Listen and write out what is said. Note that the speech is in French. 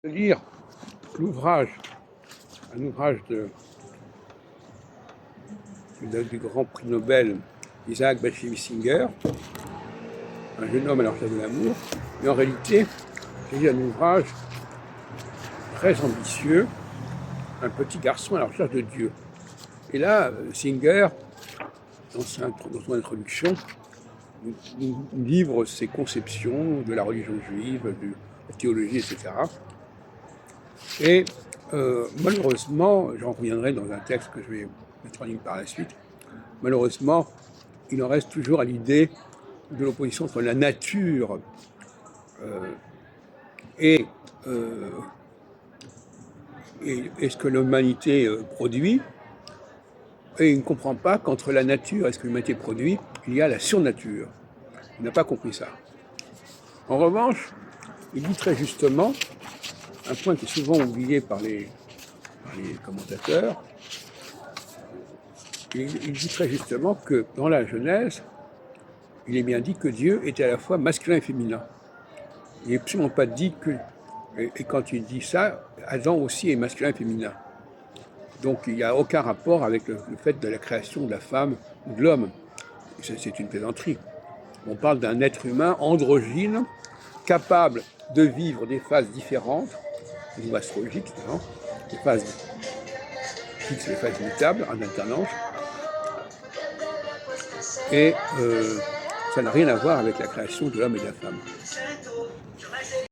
Lire l'ouvrage, un ouvrage du grand prix Nobel Isaac Bashevis Singer, un jeune homme à la recherche de l'amour, mais en réalité, c'est un ouvrage très ambitieux, un petit garçon à la recherche de Dieu. Et là, Singer, dans son introduction, nous livre ses conceptions de la religion juive, de la théologie, etc. Et malheureusement, j'en reviendrai dans un texte que je vais mettre en ligne par la suite, malheureusement, il en reste toujours à l'idée de l'opposition entre la nature et ce que l'humanité produit, et il ne comprend pas qu'entre la nature et ce que l'humanité produit, il y a la surnature. Il n'a pas compris ça. En revanche, il dit très justement, un point qui est souvent oublié par les commentateurs, il dit très justement que dans la Genèse, il est bien dit que Dieu était à la fois masculin et féminin. Il n'est absolument pas dit que, et quand il dit ça, Adam aussi est masculin et féminin. Donc il n'y a aucun rapport avec le fait de la création de la femme ou de l'homme. C'est une plaisanterie. On parle d'un être humain androgyne, capable de vivre des phases différentes, au niveau astrologique, des phases fixes et des phases mutables en alternance. Et ça n'a rien à voir avec la création de l'homme et de la femme.